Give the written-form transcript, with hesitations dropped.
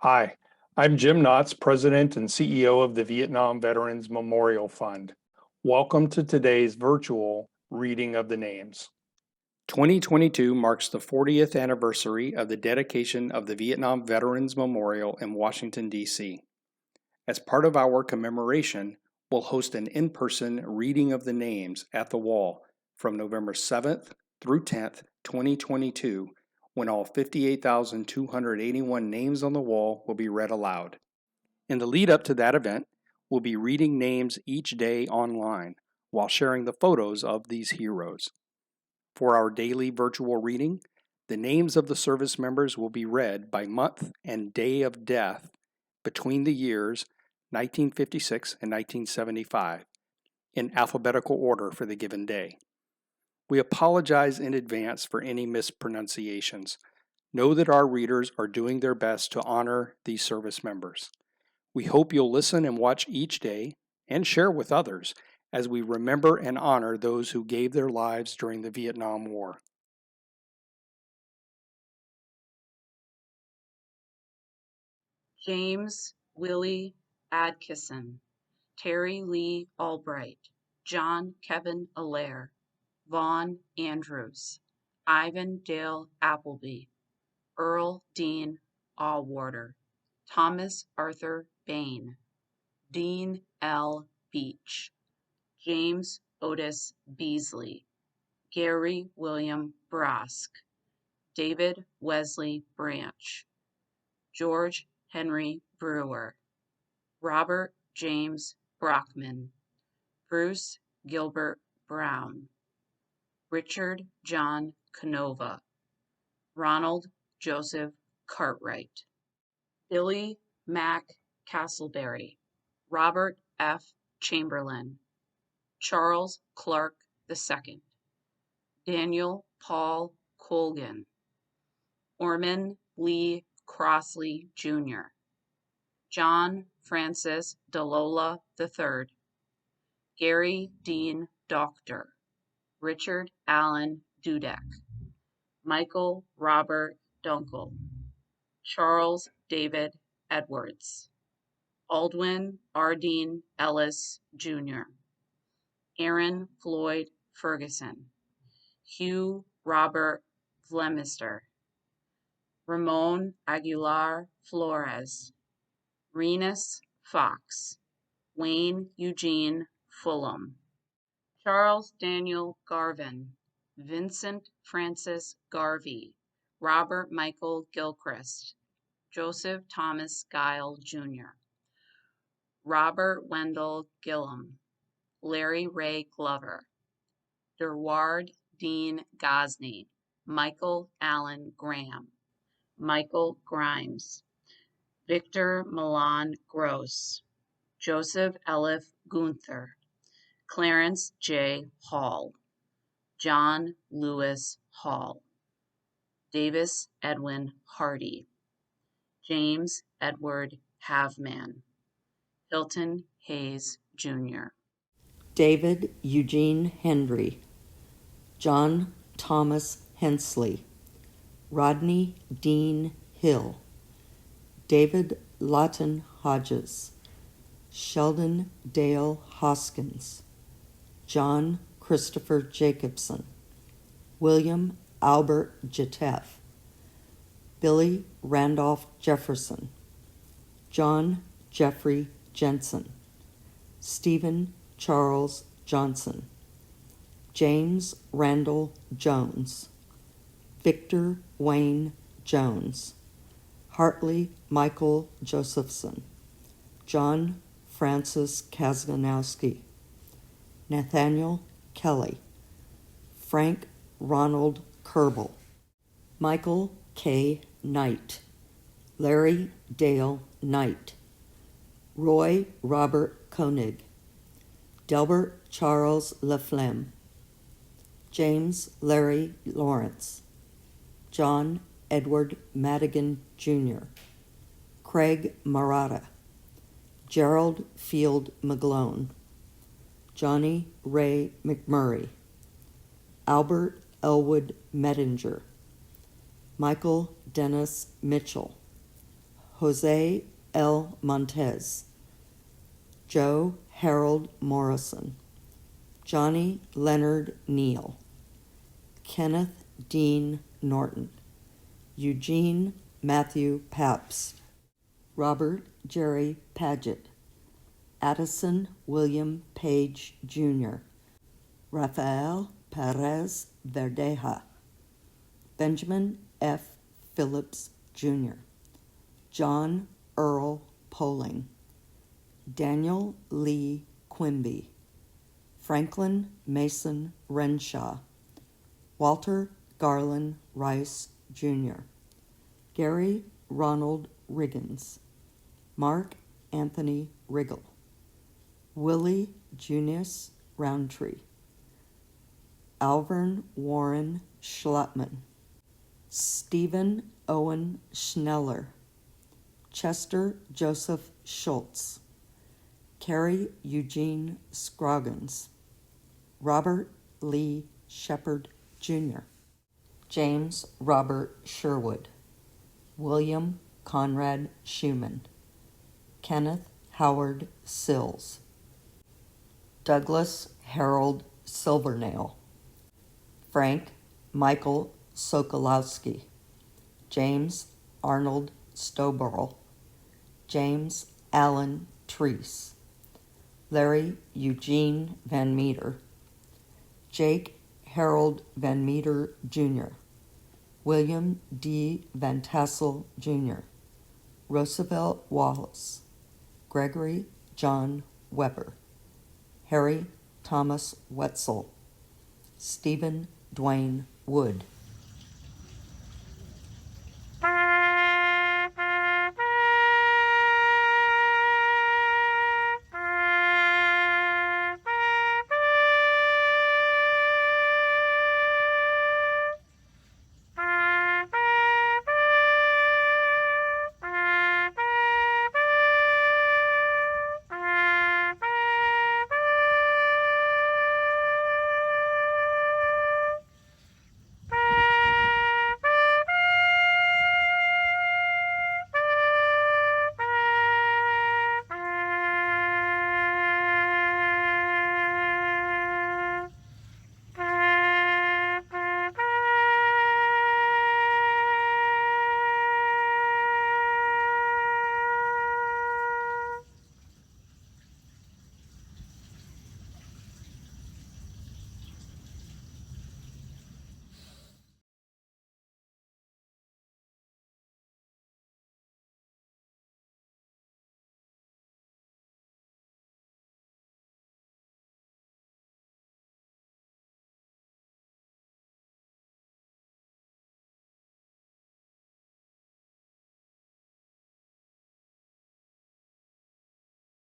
Hi, I'm Jim Knotts, President and CEO of the Vietnam Veterans Memorial Fund. Welcome to today's virtual reading of the names. 2022 marks the 40th anniversary of the dedication of the Vietnam Veterans Memorial in Washington, D.C. As part of our commemoration, we'll host an in-person reading of the names at the wall from November 7th through 10th, 2022, when all 58,281 names on the wall will be read aloud. In the lead up to that event, we'll be reading names each day online while sharing the photos of these heroes. For our daily virtual reading, the names of the service members will be read by month and day of death between the years 1956 and 1975 in alphabetical order for the given day. We apologize in advance for any mispronunciations. Know that our readers are doing their best to honor these service members. We hope you'll listen and watch each day and share with others as we remember and honor those who gave their lives during the Vietnam War. James Willie Adkisson, Terry Lee Albright, John Kevin Allaire, Vaughn Andrews, Ivan Dale Appleby, Earl Dean Allwarder, Thomas Arthur Bain, Dean L. Beach, James Otis Beasley, Gary William Brask, David Wesley Branch, George Henry Brewer, Robert James Brockman, Bruce Gilbert Brown, Richard John Canova, Ronald Joseph Cartwright, Billy Mack Castleberry, Robert F. Chamberlain, Charles Clark II, Daniel Paul Colgan, Orman Lee Crossley Jr., John Francis DeLola III, Gary Dean Doctor, Richard Allen Dudek, Michael Robert Dunkel, Charles David Edwards, Aldwin Ardeen Ellis Jr., Aaron Floyd Ferguson, Hugh Robert Flemister, Ramon Aguilar Flores, Renus Fox, Wayne Eugene Fulham, Charles Daniel Garvin, Vincent Francis Garvey, Robert Michael Gilchrist, Joseph Thomas Guile Jr., Robert Wendell Gillum, Larry Ray Glover, Durward Dean Gosney, Michael Allen Graham, Michael Grimes, Victor Milan Gross, Joseph Elif Gunther, Clarence J. Hall, John Lewis Hall, Davis Edwin Hardy, James Edward Havman, Hilton Hayes Jr., David Eugene Henry, John Thomas Hensley, Rodney Dean Hill, David Lawton Hodges, Sheldon Dale Hoskins, John Christopher Jacobson, William Albert Jatef, Billy Randolph Jefferson, John Jeffrey Jensen, Stephen Charles Johnson, James Randall Jones, Victor Wayne Jones, Hartley Michael Josephson, John Francis Kazanowski, Nathaniel Kelly, Frank Ronald Kerbel, Michael K. Knight, Larry Dale Knight, Roy Robert Koenig, Delbert Charles Laflemme, James Larry Lawrence, John Edward Madigan Jr., Craig Marotta, Gerald Field McGlone, Johnny Ray McMurray, Albert Elwood Mettinger, Michael Dennis Mitchell, Jose L. Montez, Joe Harold Morrison, Johnny Leonard Neal, Kenneth Dean Norton, Eugene Matthew Pabst, Robert Jerry Paget, Addison William Page Jr., Rafael Perez Verdeja, Benjamin F. Phillips Jr., John Earl Poling, Daniel Lee Quimby, Franklin Mason Renshaw, Walter Garland Rice Jr., Gary Ronald Riggins, Mark Anthony Riggle, Willie Junius Roundtree, Alvern Warren Schlotman, Stephen Owen Schneller, Chester Joseph Schultz, Carrie Eugene Scroggins, Robert Lee Shepard Jr., James Robert Sherwood, William Conrad Schumann, Kenneth Howard Sills, Douglas Harold Silvernail, Frank Michael Sokolowski, James Arnold Stowborough, James Allen Treese, Larry Eugene Van Meter, Jake Harold Van Meter Jr., William D. Van Tassel Jr., Roosevelt Wallace, Gregory John Weber, Harry Thomas Wetzel, Stephen Dwayne Wood,